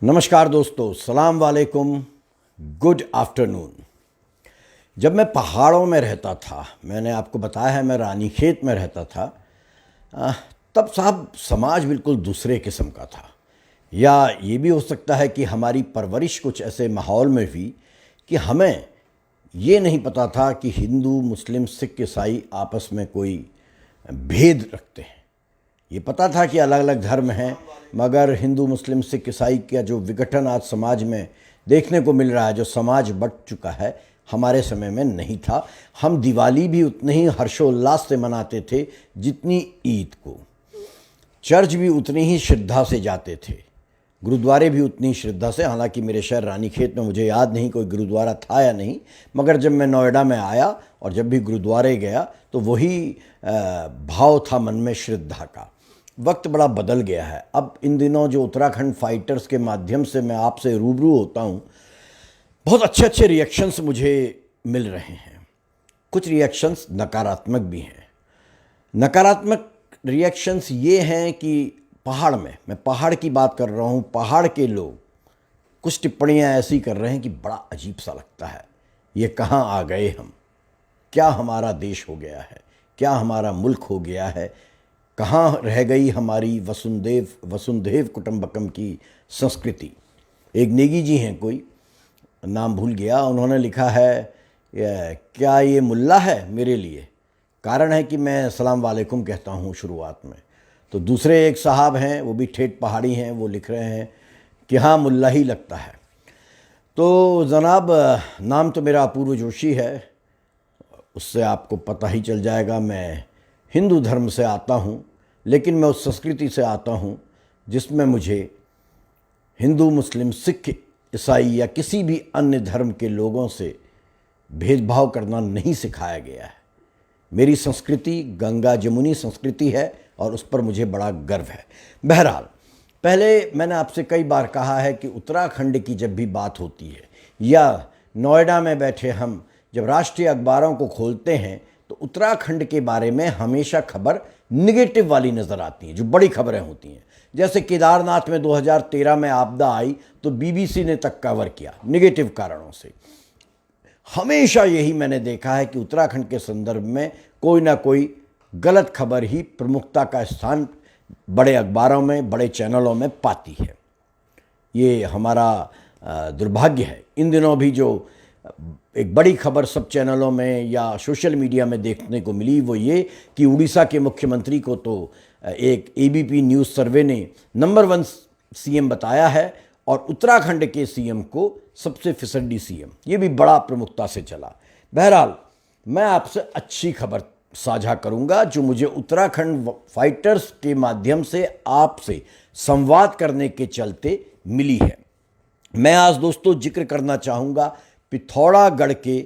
नमस्कार दोस्तों, सलाम वालेकुम, गुड आफ्टरनून। जब मैं पहाड़ों में रहता था, मैंने आपको बताया है मैं रानीखेत में रहता था। अ, तब साहब समाज बिल्कुल दूसरे किस्म का था। या ये भी हो सकता है कि हमारी परवरिश कुछ ऐसे माहौल में हुई कि हमें ये नहीं पता था कि हिंदू, मुस्लिम, सिख, ईसाई आपस में कोई भेद रखते हैं। ये पता था कि अलग अलग धर्म हैं, मगर हिंदू, मुस्लिम, सिख, ईसाई का जो विघटन आज समाज में देखने को मिल रहा है, जो समाज बंट चुका है, हमारे समय में नहीं था। हम दिवाली भी उतने ही हर्षोल्लास से मनाते थे जितनी ईद को। चर्च भी उतनी ही श्रद्धा से जाते थे, गुरुद्वारे भी उतनी श्रद्धा से। हालांकि मेरे शहर रानीखेत में मुझे याद नहीं कोई गुरुद्वारा था या नहीं, मगर जब मैं नोएडा में आया और जब भी गुरुद्वारे गया तो वही भाव था मन में, श्रद्धा का। वक्त बड़ा बदल गया है। अब इन दिनों जो उत्तराखंड फाइटर्स के माध्यम से मैं आपसे रूबरू होता हूँ, बहुत अच्छे अच्छे रिएक्शंस मुझे मिल रहे हैं। कुछ रिएक्शंस नकारात्मक भी हैं। नकारात्मक रिएक्शंस ये हैं कि पहाड़ में, मैं पहाड़ की बात कर रहा हूँ, पहाड़ के लोग कुछ टिप्पणियाँ ऐसी कर रहे हैं कि बड़ा अजीब सा लगता है। ये कहाँ आ गए हम? क्या हमारा देश हो गया है? क्या हमारा मुल्क हो गया है? कहाँ रह गई हमारी वसुंधैव कुटुंबकम की संस्कृति? एक नेगी जी हैं, कोई नाम भूल गया, उन्होंने लिखा है क्या ये मुल्ला है मेरे लिए? कारण है कि मैं अस्सलाम वालेकुम कहता हूँ शुरुआत में। तो दूसरे एक साहब हैं, वो भी ठेठ पहाड़ी हैं, वो लिख रहे हैं कि हाँ मुल्ला ही लगता है। तो जनाब, नाम तो मेरा अपूर्व जोशी है, उससे आपको पता ही चल जाएगा मैं हिंदू धर्म से आता हूँ, लेकिन मैं उस संस्कृति से आता हूँ जिसमें मुझे हिंदू, मुस्लिम, सिख, ईसाई या किसी भी अन्य धर्म के लोगों से भेदभाव करना नहीं सिखाया गया है। मेरी संस्कृति गंगा जमुनी संस्कृति है और उस पर मुझे बड़ा गर्व है। बहरहाल, पहले मैंने आपसे कई बार कहा है कि उत्तराखंड की जब भी बात होती है या नोएडा में बैठे हम जब राष्ट्रीय अखबारों को खोलते हैं तो उत्तराखंड के बारे में हमेशा खबर निगेटिव वाली नज़र आती हैं, जो बड़ी खबरें होती हैं। जैसे केदारनाथ में 2013 में आपदा आई तो बीबीसी ने तक कवर किया निगेटिव कारणों से। हमेशा यही मैंने देखा है कि उत्तराखंड के संदर्भ में कोई ना कोई गलत खबर ही प्रमुखता का स्थान बड़े अखबारों में, बड़े चैनलों में पाती है। ये हमारा दुर्भाग्य है। इन दिनों भी जो एक बड़ी खबर सब चैनलों में या सोशल मीडिया में देखने को मिली वो ये कि उड़ीसा के मुख्यमंत्री को तो एक एबीपी न्यूज़ सर्वे ने नंबर 1 सीएम बताया है और उत्तराखंड के सीएम को सबसे फिसड्डी सीएम। ये भी बड़ा प्रमुखता से चला। बहरहाल, मैं आपसे अच्छी खबर साझा करूंगा जो मुझे उत्तराखंड फाइटर्स के माध्यम से आपसे संवाद करने के चलते मिली है। मैं आज दोस्तों जिक्र करना चाहूँगा पिथौरागढ़ के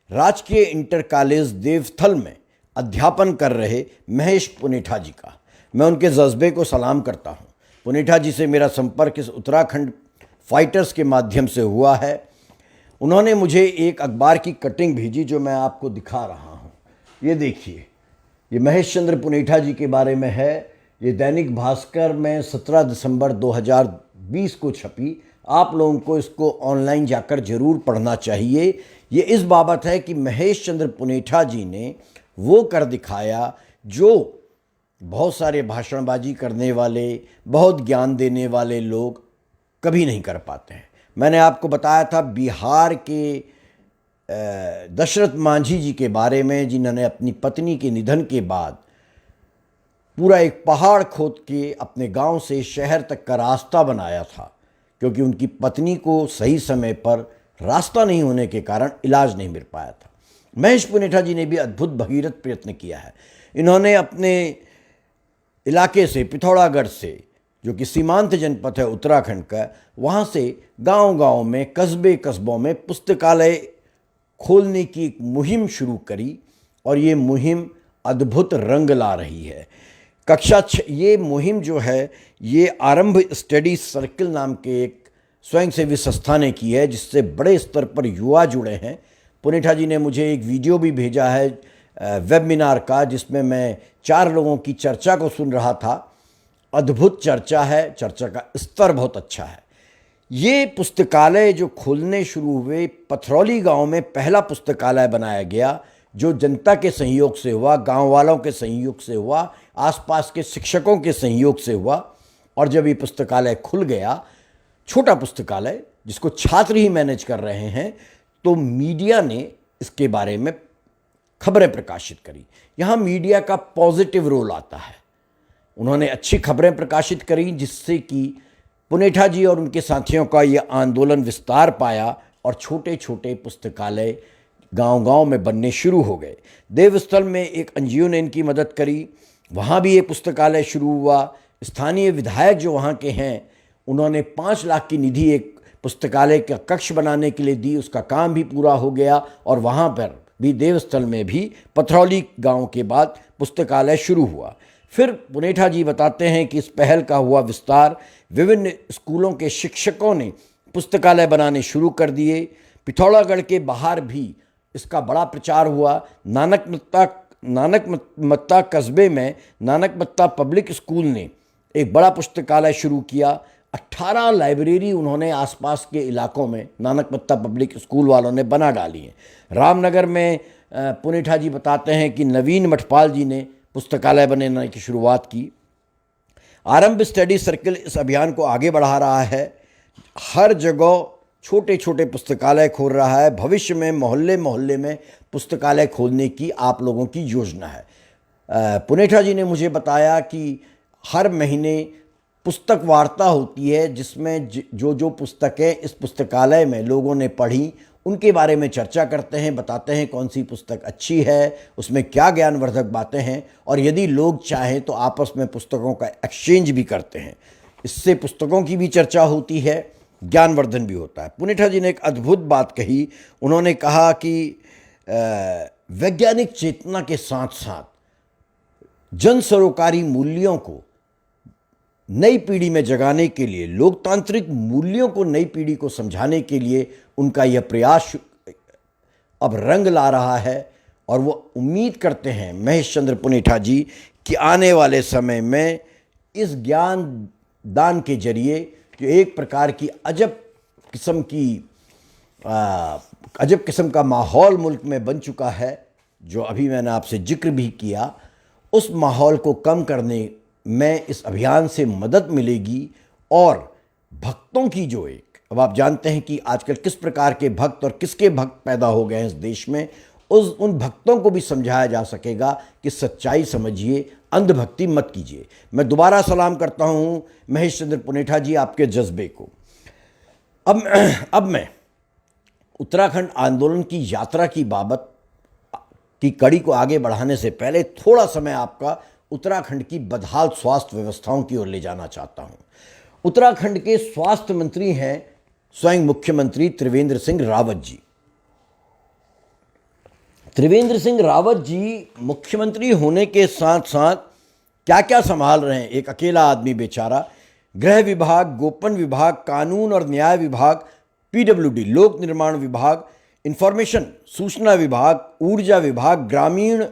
राजकीय इंटर कॉलेज देवथल में अध्यापन कर रहे महेश पुनेठा जी का। मैं उनके जज्बे को सलाम करता हूँ। पुनेठा जी से मेरा संपर्क इस उत्तराखंड फाइटर्स के माध्यम से हुआ है। उन्होंने मुझे एक अखबार की कटिंग भेजी जो मैं आपको दिखा रहा हूँ। ये देखिए, ये महेश चंद्र पुनेठा जी के बारे में है। ये दैनिक भास्कर में 17 दिसंबर 2020 को छपी। आप लोगों को इसको ऑनलाइन जाकर जरूर पढ़ना चाहिए। ये इस बाबत है कि महेश चंद्र पुनेठा जी ने वो कर दिखाया जो बहुत सारे भाषणबाजी करने वाले, बहुत ज्ञान देने वाले लोग कभी नहीं कर पाते हैं। मैंने आपको बताया था बिहार के दशरथ मांझी जी के बारे में, जिन्होंने अपनी पत्नी के निधन के बाद पूरा एक पहाड़ खोद के अपने गांव से शहर तक का रास्ता बनाया था, क्योंकि उनकी पत्नी को सही समय पर रास्ता नहीं होने के कारण इलाज नहीं मिल पाया था। महेश पुनेठा जी ने भी अद्भुत भगीरथ प्रयत्न किया है। इन्होंने अपने इलाके से, पिथौरागढ़ से, जो कि सीमांत जनपद है उत्तराखंड का, वहाँ से गांव-गांव में, कस्बों में पुस्तकालय खोलने की एक मुहिम शुरू करी और ये मुहिम अद्भुत रंग ला रही है। ये मुहिम जो है ये आरंभ स्टडी सर्किल नाम के एक स्वयंसेवी संस्था ने की है, जिससे बड़े स्तर पर युवा जुड़े हैं। पुनेठा जी ने मुझे एक वीडियो भी भेजा है वेबिनार का, जिसमें मैं 4 लोगों की चर्चा को सुन रहा था। अद्भुत चर्चा है, चर्चा का स्तर बहुत अच्छा है। ये पुस्तकालय जो खोलने शुरू हुए, पथरौली गांव में पहला पुस्तकालय बनाया गया, जो जनता के सहयोग से हुआ, गांव वालों के सहयोग से हुआ, आसपास के शिक्षकों के सहयोग से हुआ। और जब ये पुस्तकालय खुल गया, छोटा पुस्तकालय जिसको छात्र ही मैनेज कर रहे हैं, तो मीडिया ने इसके बारे में खबरें प्रकाशित करी। यहाँ मीडिया का पॉजिटिव रोल आता है। उन्होंने अच्छी खबरें प्रकाशित करी, जिससे कि पुनेठा जी और उनके साथियों का ये आंदोलन विस्तार पाया और छोटे छोटे पुस्तकालय गांव-गांव में बनने शुरू हो गए। देवस्थल में एक एनजीओ ने इनकी मदद करी, वहाँ भी ये पुस्तकालय शुरू हुआ। स्थानीय विधायक जो वहाँ के हैं, उन्होंने 5 लाख की निधि एक पुस्तकालय का कक्ष बनाने के लिए दी। उसका काम भी पूरा हो गया और वहाँ पर भी, देवस्थल में भी पथरौली गांव के बाद पुस्तकालय शुरू हुआ। फिर पुनेठा जी बताते हैं कि इस पहल का हुआ विस्तार, विभिन्न स्कूलों के शिक्षकों ने पुस्तकालय बनाने शुरू कर दिए। पिथौरागढ़ के बाहर भी इसका बड़ा प्रचार हुआ। नानकमत्ता कस्बे में नानकमत्ता पब्लिक स्कूल ने एक बड़ा पुस्तकालय शुरू किया। 18 लाइब्रेरी उन्होंने आसपास के इलाकों में नानकमत्ता पब्लिक स्कूल वालों ने बना डाली हैं। रामनगर में पुनेठा जी बताते हैं कि नवीन मठपाल जी ने पुस्तकालय बनाने की शुरुआत की। आरंभ स्टडी सर्कल इस अभियान को आगे बढ़ा रहा है। हर जगह छोटे छोटे पुस्तकालय खोल रहा है। भविष्य में मोहल्ले मोहल्ले में पुस्तकालय खोलने की आप लोगों की योजना है। पुनेठा जी ने मुझे बताया कि हर महीने पुस्तक वार्ता होती है, जिसमें जो पुस्तकें इस पुस्तकालय में लोगों ने पढ़ी उनके बारे में चर्चा करते हैं, बताते हैं कौन सी पुस्तक अच्छी है, उसमें क्या ज्ञानवर्धक बातें हैं, और यदि लोग चाहें तो आपस में पुस्तकों का एक्सचेंज भी करते हैं। इससे पुस्तकों की भी चर्चा होती है, ज्ञानवर्धन भी होता है। पुनेठा जी ने एक अद्भुत बात कही। उन्होंने कहा कि वैज्ञानिक चेतना के साथ साथ जन सरोकारी मूल्यों को नई पीढ़ी में जगाने के लिए, लोकतांत्रिक मूल्यों को नई पीढ़ी को समझाने के लिए उनका यह प्रयास अब रंग ला रहा है। और वो उम्मीद करते हैं, महेश चंद्र पुनेठा जी, कि आने वाले समय में इस ज्ञान दान के जरिए जो एक प्रकार की अजब किस्म का माहौल मुल्क में बन चुका है, जो अभी मैंने आपसे जिक्र भी किया, उस माहौल को कम करने में इस अभियान से मदद मिलेगी। और भक्तों की जो अब आप जानते हैं कि आजकल किस प्रकार के भक्त और किसके भक्त पैदा हो गए हैं इस देश में, उन भक्तों को भी समझाया जा सकेगा कि सच्चाई समझिए, अंधभक्ति मत कीजिए। मैं दोबारा सलाम करता हूँ महेश चंद्र पुनेठा जी, आपके जज्बे को। अब मैं उत्तराखंड आंदोलन की यात्रा की बाबत की कड़ी को आगे बढ़ाने से पहले थोड़ा समय आपका उत्तराखंड की बदहाल स्वास्थ्य व्यवस्थाओं की ओर ले जाना चाहता हूं। उत्तराखंड के स्वास्थ्य मंत्री हैं स्वयं मुख्यमंत्री त्रिवेंद्र सिंह रावत जी। त्रिवेंद्र सिंह रावत जी मुख्यमंत्री होने के साथ साथ क्या क्या संभाल रहे हैं, एक अकेला आदमी बेचारा। गृह विभाग, गोपन विभाग, कानून और न्याय विभाग, पीडब्ल्यूडी लोक निर्माण विभाग, इंफॉर्मेशन सूचना विभाग, ऊर्जा विभाग, ग्रामीण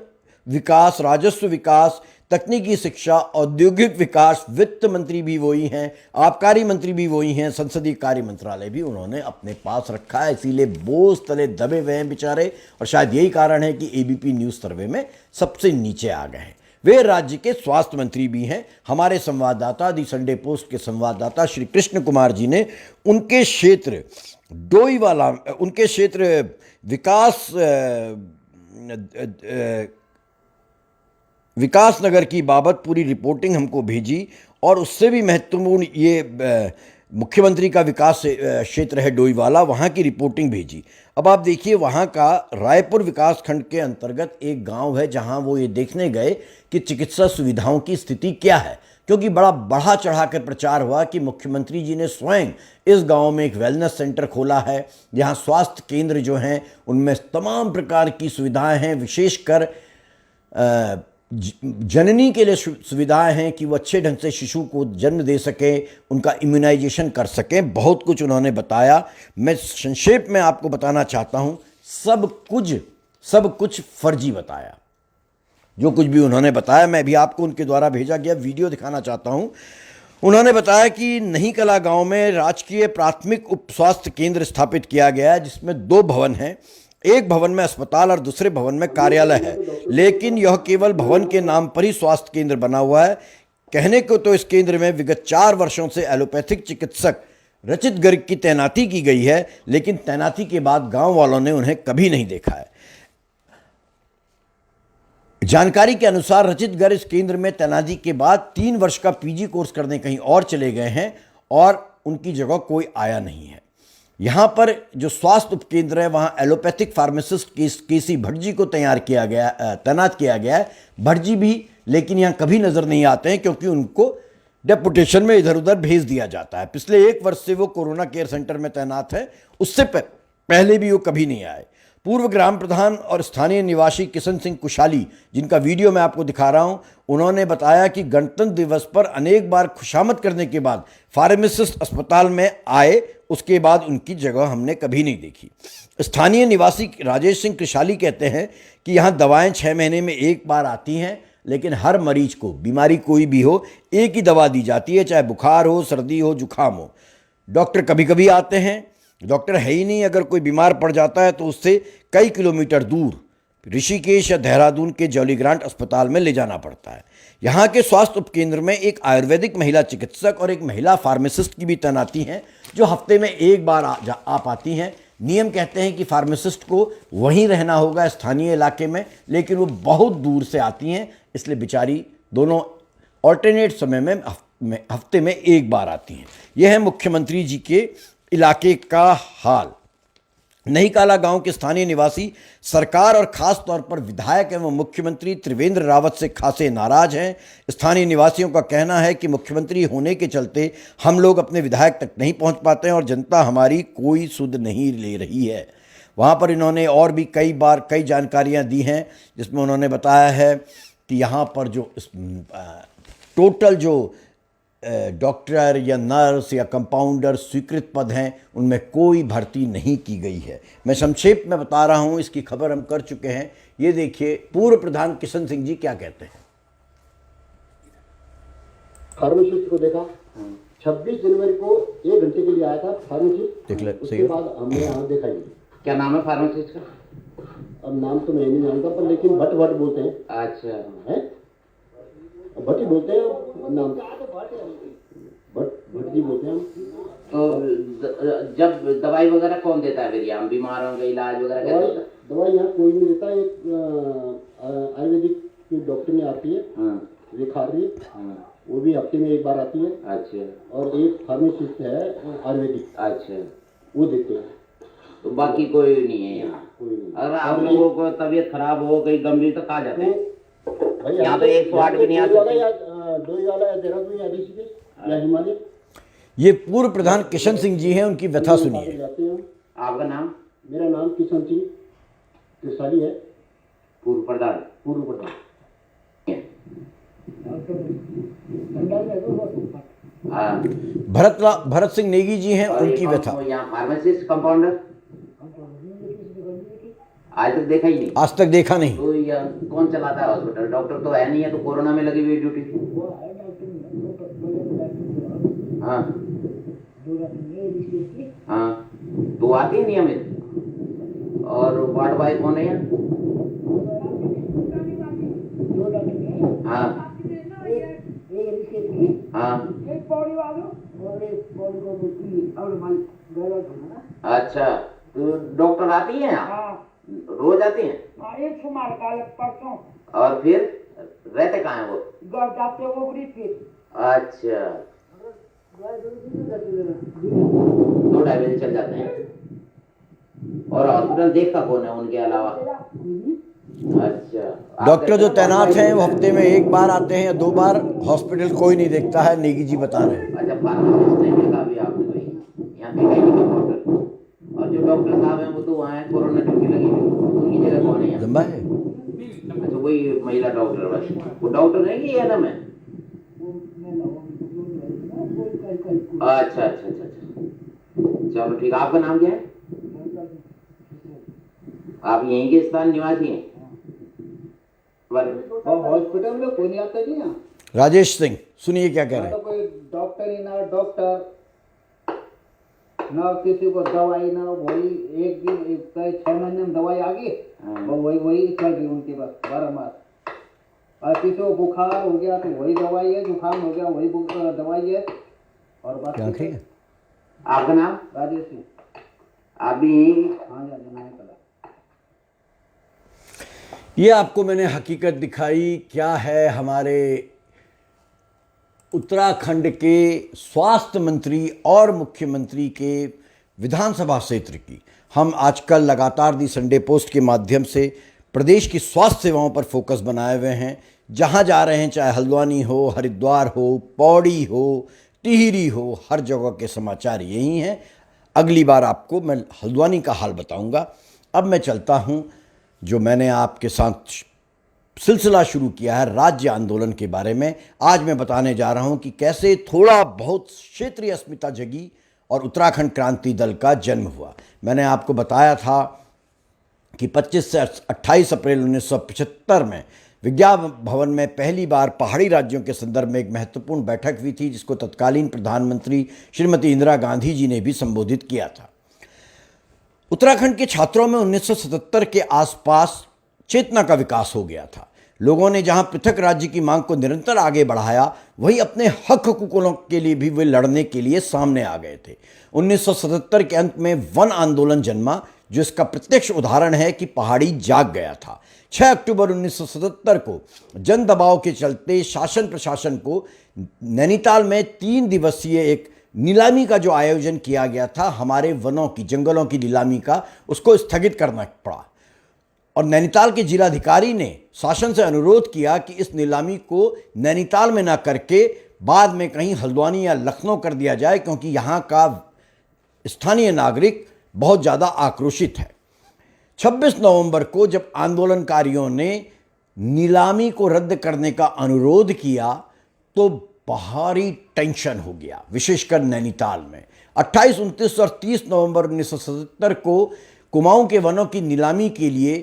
विकास, राजस्व विकास, तकनीकी शिक्षा, औद्योगिक विकास, वित्त मंत्री भी वही हैं, आबकारी मंत्री भी वही हैं, संसदीय कार्य मंत्रालय भी उन्होंने अपने पास रखा है। इसीलिए बोझ तले दबे हुए हैं बेचारे, और शायद यही कारण है कि एबीपी न्यूज़ सर्वे में सबसे नीचे आ गए हैं। वे राज्य के स्वास्थ्य मंत्री भी हैं। हमारे संवाददाता, दी संडे पोस्ट के संवाददाता श्री कृष्ण कुमार जी ने उनके क्षेत्र डोईवाला, उनके क्षेत्र विकास नगर की बाबत पूरी रिपोर्टिंग हमको भेजी, और उससे भी महत्वपूर्ण ये मुख्यमंत्री का विकास क्षेत्र है डोईवाला, वहाँ की रिपोर्टिंग भेजी। अब आप देखिए, वहाँ का रायपुर विकास खंड के अंतर्गत एक गांव है जहाँ वो ये देखने गए कि चिकित्सा सुविधाओं की स्थिति क्या है, क्योंकि बड़ा बढ़ा चढ़ाकर प्रचार हुआ कि मुख्यमंत्री जी ने स्वयं इस गांव में एक वेलनेस सेंटर खोला है, जहाँ स्वास्थ्य केंद्र जो हैं उनमें तमाम प्रकार की सुविधाएं हैं, विशेषकर जननी के लिए सुविधाएं हैं कि वो अच्छे ढंग से शिशु को जन्म दे सकें, उनका इम्यूनाइजेशन कर सकें। बहुत कुछ उन्होंने बताया। मैं संक्षेप में आपको बताना चाहता हूं, सब कुछ फर्जी बताया। जो कुछ भी उन्होंने बताया, मैं भी आपको उनके द्वारा भेजा गया वीडियो दिखाना चाहता हूं। उन्होंने बताया कि नई कला गांव में राजकीय प्राथमिक उप स्वास्थ्य केंद्र स्थापित किया गया है, जिसमें 2 भवन हैं। एक भवन में अस्पताल और दूसरे भवन में कार्यालय है, लेकिन यह केवल भवन के नाम पर ही स्वास्थ्य केंद्र बना हुआ है। कहने को तो इस केंद्र में विगत 4 वर्षों से एलोपैथिक चिकित्सक रचित गर्ग की तैनाती की गई है, लेकिन तैनाती के बाद गांव वालों ने उन्हें कभी नहीं देखा है। जानकारी के अनुसार रचित गर्ग इस केंद्र में तैनाती के बाद 3 वर्ष का पीजी कोर्स करने कहीं और चले गए हैं और उनकी जगह कोई आया नहीं है। यहाँ पर जो स्वास्थ्य उपकेंद्र है वहाँ एलोपैथिक फार्मासिस्ट केसी भट्ट जी को तैनात किया गया है। भट्ट जी भी लेकिन यहाँ कभी नज़र नहीं आते हैं, क्योंकि उनको डेपुटेशन में इधर उधर भेज दिया जाता है। पिछले 1 वर्ष से वो कोरोना केयर सेंटर में तैनात है, उससे पहले भी वो कभी नहीं आए। पूर्व ग्राम प्रधान और स्थानीय निवासी किशन सिंह कुशाली, जिनका वीडियो मैं आपको दिखा रहा हूं, उन्होंने बताया कि गणतंत्र दिवस पर अनेक बार खुशामद करने के बाद फार्मासिस्ट अस्पताल में आए, उसके बाद उनकी जगह हमने कभी नहीं देखी। स्थानीय निवासी राजेश सिंह कुशाली कहते हैं कि यहाँ दवाएं 6 महीने में एक बार आती हैं, लेकिन हर मरीज को बीमारी कोई भी हो एक ही दवा दी जाती है, चाहे बुखार हो, सर्दी हो, जुकाम हो। डॉक्टर कभी कभी आते हैं, डॉक्टर है ही नहीं। अगर कोई बीमार पड़ जाता है तो उससे कई किलोमीटर दूर ऋषिकेश या देहरादून के जॉलीग्रांट अस्पताल में ले जाना पड़ता है। यहाँ के स्वास्थ्य उपकेंद्र में एक आयुर्वेदिक महिला चिकित्सक और एक महिला फार्मासिस्ट की भी तैनाती है, जो हफ्ते में एक बार आ पाती हैं। नियम कहते हैं कि फार्मासिस्ट को वहीं रहना होगा स्थानीय इलाके में, लेकिन वो बहुत दूर से आती हैं, इसलिए बेचारी दोनों ऑल्टरनेट समय में हफ्ते में एक बार आती हैं। यह है मुख्यमंत्री जी के इलाके का हाल। नई काला गांव के स्थानीय निवासी सरकार और खास तौर पर विधायक एवं मुख्यमंत्री त्रिवेंद्र रावत से खासे नाराज हैं। स्थानीय निवासियों का कहना है कि मुख्यमंत्री होने के चलते हम लोग अपने विधायक तक नहीं पहुंच पाते हैं और जनता हमारी कोई सुध नहीं ले रही है। वहां पर इन्होंने और भी कई जानकारियां दी हैं, जिसमें उन्होंने बताया है कि यहाँ पर जो टोटल जो डॉक्टर या नर्स या कंपाउंडर स्वीकृत पद हैं, उनमें कोई भर्ती नहीं की गई है। मैं संक्षेप में बता रहा हूं, इसकी खबर हम कर चुके हैं। ये देखिए पूर्व प्रधान किशन सिंह जी क्या कहते हैं। फार्मासिस्ट को देखा 26 जनवरी को 1 घंटे के लिए आया था फार्मासिस्ट, उसके बाद हमने यहाँ देखा ही। क्या नाम है फार्मासिस्ट का? अब नाम तो मैं नहीं जानता, पर लेकिन भट्ट बोलते हैं। अच्छा है, भट्टी बोलते हैं नाम, भट्ट जी बोलते हैं। तो जब दवाई वगैरह कौन देता है? फिर हम बीमार होंगे, इलाज वगैरह दवाई यहाँ कोई नहीं देता। एक आयुर्वेदिक की डॉक्टर आती है, रेखारी, वो भी हफ्ते में एक बार आती है। अच्छा। और एक फार्मासिस्ट है आयुर्वेदिक, अच्छा, वो देते हैं। तो बाकी कोई नहीं है यहाँ? अगर आप लोगों को तबीयत खराब हो गई गंभीर तो कहाँ जाते हैं? यहाँ तो 108 भी नहीं आ सकती। 2 वाला या देहरादून या ऋषिकेश या हिमालय। ये पूर्व प्रधान किशन सिंह जी हैं, उनकी व्यथा सुनिए। आपका नाम? मेरा नाम किशन सिंह कुशाली है। पूर्व प्रधान? पूर्व प्रधान। भरत सिंह नेगी जी हैं, उनकी व्यथा। यहाँ फार्मासिस्ट कंपाउंडर आज तक देखा ही नहीं? आज तक देखा नहीं। तो यह कौन चलाता है हॉस्पिटल? डॉक्टर तो है नहीं है, तो कोरोना में लगी हुई ड्यूटी। हाँ हाँ, तो आती है नियमित। और वार्ड बॉय कौन है यहाँ? हाँ हाँ। अच्छा, तो डॉक्टर आती है यहाँ? रोज आती हैं? एक सुमार काल परसों। और फिर रहते कहाँ हैं वो? घर जाते वो बुरी फिर। अच्छा, 2-2:30 बजे चल जाते हैं। और हॉस्पिटल देखता कौन है उनके अलावा? अच्छा, डॉक्टर जो तैनात हैं वो हफ्ते में एक बार आते हैं या 2 बार, हॉस्पिटल कोई नहीं देखता है, नेगी जी बता रहे हैं। अच्छा, फार्मासिस्ट नहीं देखा अभी आपने कोई यहाँ देखा ही नहीं डॉक्टर? और जो डॉक्टर साहब हैं वो तो वहाँ है, कोरोना ड्यूटी लगी हुई, उनकी जगह कौन है? लंबा है। अच्छा, वही महिला डॉक्टर बस, वो डॉक्टर नहीं कि एनएम है? अच्छा अच्छा अच्छा अच्छा, चलो ठीक। आपका नाम क्या है? आप यहीं के स्थान निवासी हैं? हॉस्पिटल में कोई नहीं आता जी यहाँ। राजेश सिंह, सुनिए क्या कह रहे तो हैं। कोई डॉक्टर ही ना डॉक्टर, ना किसी को दवाई, ना वही एक दिन 6 महीने में दवाई आ गई और वही चल रही उनकी बस 12 मास। और किसी को बुखार हो गया तो वही दवाई है, जुकाम हो गया वही दवाई है। और बस क्या आखिरी है? आपका नाम? राजेश सिंह। अभी हाँ जी, नहीं पता। ये आपको मैंने हकीकत दिखाई क्या है हमारे उत्तराखंड के स्वास्थ्य मंत्री और मुख्यमंत्री के विधानसभा क्षेत्र की। हम आजकल लगातार दी संडे पोस्ट के माध्यम से प्रदेश की स्वास्थ्य सेवाओं पर फोकस बनाए हुए हैं। जहां जा रहे हैं, चाहे हल्द्वानी हो, हरिद्वार हो, पौड़ी हो, टिहरी हो, हर जगह के समाचार यही हैं। अगली बार आपको मैं हल्द्वानी का हाल बताऊंगा। अब मैं चलता हूं, जो मैंने आपके साथ सिलसिला शुरू किया है राज्य आंदोलन के बारे में। आज मैं बताने जा रहा हूं कि कैसे थोड़ा बहुत क्षेत्रीय अस्मिता जगी और उत्तराखंड क्रांति दल का जन्म हुआ। मैंने आपको बताया था कि 25 से 28 अप्रैल 1975 में विज्ञान भवन में पहली बार पहाड़ी राज्यों के संदर्भ में एक महत्वपूर्ण बैठक हुई थी, जिसको तत्कालीन प्रधानमंत्री श्रीमती इंदिरा गांधी जी ने भी संबोधित किया था। उत्तराखंड के छात्रों में 1977 के आसपास चेतना का विकास हो गया था। लोगों ने जहां पृथक राज्य की मांग को निरंतर आगे बढ़ाया, वहीं अपने हक हकूकों के लिए भी वे लड़ने के लिए सामने आ गए थे। 1977 के अंत में वन आंदोलन जन्मा, जो इसका प्रत्यक्ष उदाहरण है कि पहाड़ी जाग गया था। 6 अक्टूबर 1977 को जन दबाव के चलते शासन प्रशासन को नैनीताल में 3 दिवसीय एक नीलामी का जो आयोजन किया गया था, हमारे वनों की, जंगलों की नीलामी का, उसको स्थगित करना पड़ा। और नैनीताल के जिलाधिकारी ने शासन से अनुरोध किया कि इस नीलामी को नैनीताल में ना करके बाद में कहीं हल्द्वानी या लखनऊ कर दिया जाए, क्योंकि यहाँ का स्थानीय नागरिक बहुत ज़्यादा आक्रोशित है। 26 नवंबर को जब आंदोलनकारियों ने नीलामी को रद्द करने का अनुरोध किया तो भारी टेंशन हो गया, विशेषकर नैनीताल में। 28, 29 और 30 नवंबर 1977 को कुमाऊं के वनों की नीलामी के लिए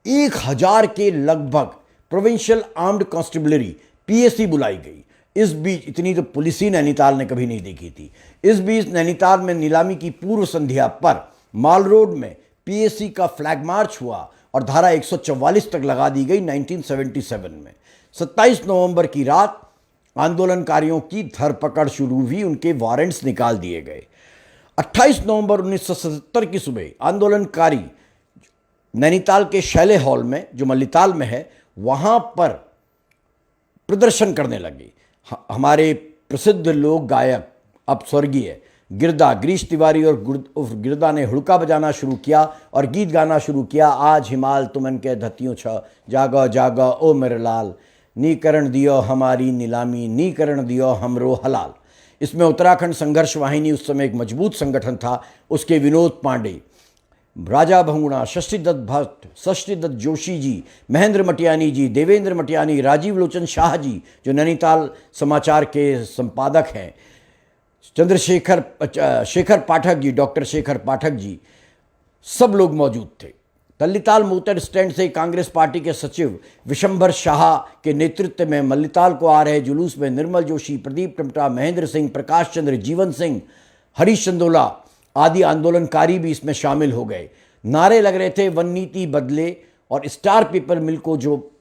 1000 के लगभग प्रोविंशियल आर्म्ड कांस्टेबलरी पीएसी बुलाई गई। इस बीच इतनी तो पुलिस ही नैनीताल ने कभी नहीं देखी थी। इस बीच नैनीताल में नीलामी की पूर्व संध्या पर माल रोड में पीएसी का फ्लैग मार्च हुआ और धारा 144 तक लगा दी गई 1977 में। 27 नवंबर की रात आंदोलनकारियों की धरपकड़ शुरू हुई, उनके वारंट्स निकाल दिए गए। 28 नवंबर 1977 की सुबह आंदोलनकारी नैनीताल के शैले हॉल में, जो मल्लीताल में है, वहां पर प्रदर्शन करने लगे। हमारे प्रसिद्ध लोक गायक, अब स्वर्गीय गिरदा, गिरीश तिवारी और गिरदा ने हुड़का बजाना शुरू किया और गीत गाना शुरू किया। आज हिमाल तुमन के धतियों छ, जागो जागो ओ मेरे लाल, नी करण दियो हमारी नीलामी, नी करण दियो हमरो हलाल। इसमें उत्तराखंड संघर्ष वाहिनी उस समय एक मजबूत संगठन था। उसके विनोद पांडे, राजा भंगुणा, षष्ठीदत्त भट्ट, षष्ठीदत्त जोशी जी, महेंद्र मटियानी जी, देवेंद्र मटियानी, राजीव लोचन शाह जी, जो नैनीताल समाचार के संपादक हैं, शेखर पाठक जी, डॉक्टर शेखर पाठक जी, सब लोग मौजूद थे। मल्लीताल मोटर स्टैंड से कांग्रेस पार्टी के सचिव विशंभर शाह के नेतृत्व में मल्लीताल को आ रहे जुलूस में निर्मल जोशी, प्रदीप टमटा, महेंद्र सिंह, प्रकाश चंद्र, जीवन सिंह, हरीश चंदोला आदि आंदोलनकारी भी इसमें शामिल हो गए। नारे लग रहे थे, वन नीति बदले और स्टार पेपर मिल को जो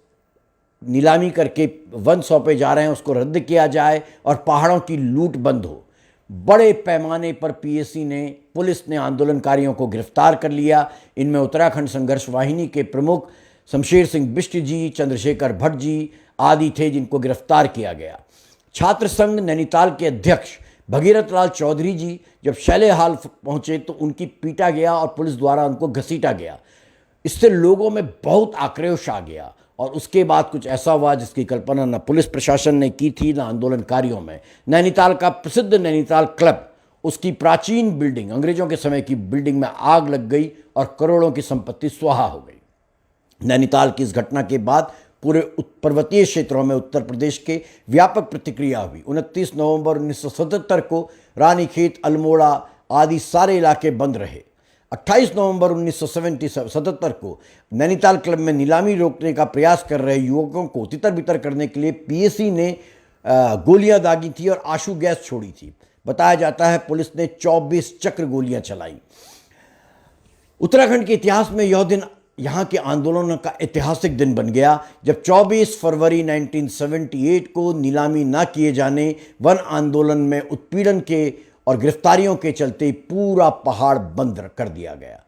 नीलामी करके वन सौंपे जा रहे हैं उसको रद्द किया जाए और पहाड़ों की लूट बंद हो। बड़े पैमाने पर पीएसी ने, पुलिस ने आंदोलनकारियों को गिरफ्तार कर लिया। इनमें उत्तराखंड संघर्ष वाहिनी के प्रमुख शमशेर सिंह बिष्ट जी, चंद्रशेखर भट्ट जी आदि थे, जिनको गिरफ्तार किया गया। छात्र संघ नैनीताल के अध्यक्ष भगीरथ लाल चौधरी जी जब शैले हाल पहुंचे तो उनकी पीटा गया और पुलिस द्वारा उनको घसीटा गया। इससे लोगों में बहुत आक्रोश आ गया और उसके बाद कुछ ऐसा हुआ जिसकी कल्पना न पुलिस प्रशासन ने की थी न आंदोलनकारियों में। नैनीताल का प्रसिद्ध नैनीताल क्लब, उसकी प्राचीन बिल्डिंग, अंग्रेजों के समय की बिल्डिंग में आग लग गई और करोड़ों की संपत्ति स्वाहा हो गई। नैनीताल की इस घटना के बाद पूरे पर्वतीय क्षेत्रों में उत्तर प्रदेश के व्यापक प्रतिक्रिया हुई। 29 नवंबर 1977 को रानीखेत, अल्मोड़ा आदि सारे इलाके बंद रहे। 28 नवंबर 1977 को नैनीताल क्लब में नीलामी रोकने का प्रयास कर रहे युवकों को तितर बितर करने के लिए पीएसी ने गोलियां दागी थी और आंसू गैस छोड़ी थी। बताया जाता है पुलिस ने 24 चक्र गोलियां चलाई। उत्तराखंड के इतिहास में यह दिन यहाँ के आंदोलनों का ऐतिहासिक दिन बन गया, जब 24 फरवरी 1978 को नीलामी न किए जाने, वन आंदोलन में उत्पीड़न के और गिरफ्तारियों के चलते पूरा पहाड़ बंद कर दिया गया।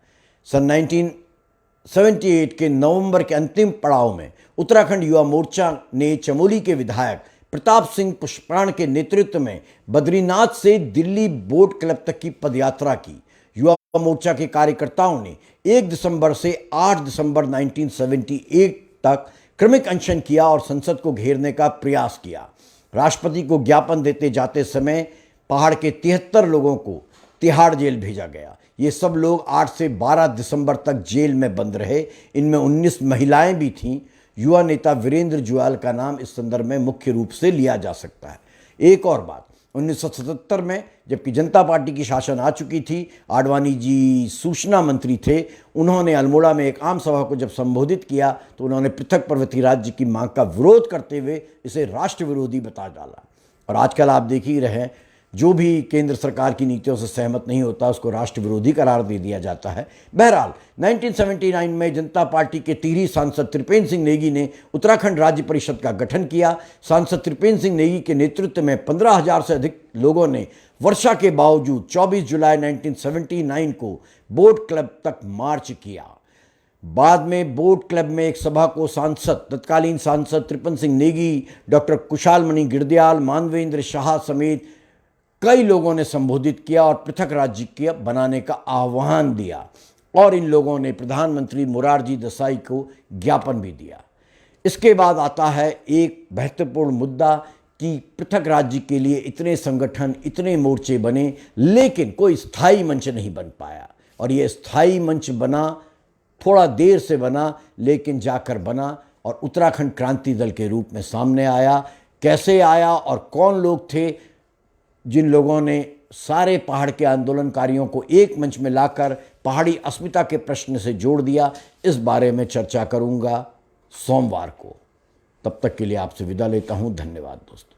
सन 1978 के नवंबर के अंतिम पड़ाव में उत्तराखंड युवा मोर्चा ने चमोली के विधायक प्रताप सिंह पुष्पराण के नेतृत्व में बद्रीनाथ से दिल्ली बोट क्लब तक की पदयात्रा की। युवा मोर्चा के कार्यकर्ताओं ने 1 दिसंबर से 8 दिसंबर 1978 तक क्रमिक अनशन किया और संसद को घेरने का प्रयास किया। राष्ट्रपति को ज्ञापन देते जाते समय पहाड़ के 73 लोगों को तिहाड़ जेल भेजा गया। ये सब लोग 8 से 12 दिसंबर तक जेल में बंद रहे। इनमें 19 महिलाएं भी थीं। युवा नेता वीरेंद्र जुयाल का नाम इस संदर्भ में मुख्य रूप से लिया जा सकता है। एक और बात, 1977 में जबकि जनता पार्टी की शासन आ चुकी थी, आडवाणी जी सूचना मंत्री थे, उन्होंने अल्मोड़ा में एक आम सभा को जब संबोधित किया तो उन्होंने पृथक पर्वतीय राज्य की मांग का विरोध करते हुए इसे राष्ट्र विरोधी बता डाला। और आजकल आप देख ही रहे, जो भी केंद्र सरकार की नीतियों से सहमत नहीं होता उसको राष्ट्र विरोधी करार दे दिया जाता है। बहरहाल 1979 में जनता पार्टी के टिहरी सांसद त्रिपेंद्र सिंह नेगी ने उत्तराखंड राज्य परिषद का गठन किया। सांसद त्रिपेंद्र सिंह नेगी के नेतृत्व में 15,000 से अधिक लोगों ने वर्षा के बावजूद 24 जुलाई 1979 को बोट क्लब तक मार्च किया। बाद में बोट क्लब में एक सभा को तत्कालीन सांसद त्रिपेंद्र सिंह नेगी, डॉक्टर कुशाल मणि गिरदयाल, मानवेंद्र शाह समेत कई लोगों ने संबोधित किया और पृथक राज्य के बनाने का आह्वान दिया। और इन लोगों ने प्रधानमंत्री मोरारजी देसाई को ज्ञापन भी दिया। इसके बाद आता है एक महत्वपूर्ण मुद्दा कि पृथक राज्य के लिए इतने संगठन, इतने मोर्चे बने, लेकिन कोई स्थायी मंच नहीं बन पाया। और ये स्थायी मंच बना, थोड़ा देर से बना, लेकिन जाकर बना और उत्तराखंड क्रांति दल के रूप में सामने आया। कैसे आया और कौन लोग थे जिन लोगों ने सारे पहाड़ के आंदोलनकारियों को एक मंच में लाकर पहाड़ी अस्मिता के प्रश्न से जोड़ दिया, इस बारे में चर्चा करूंगा सोमवार को। तब तक के लिए आपसे विदा लेता हूं। धन्यवाद दोस्तों।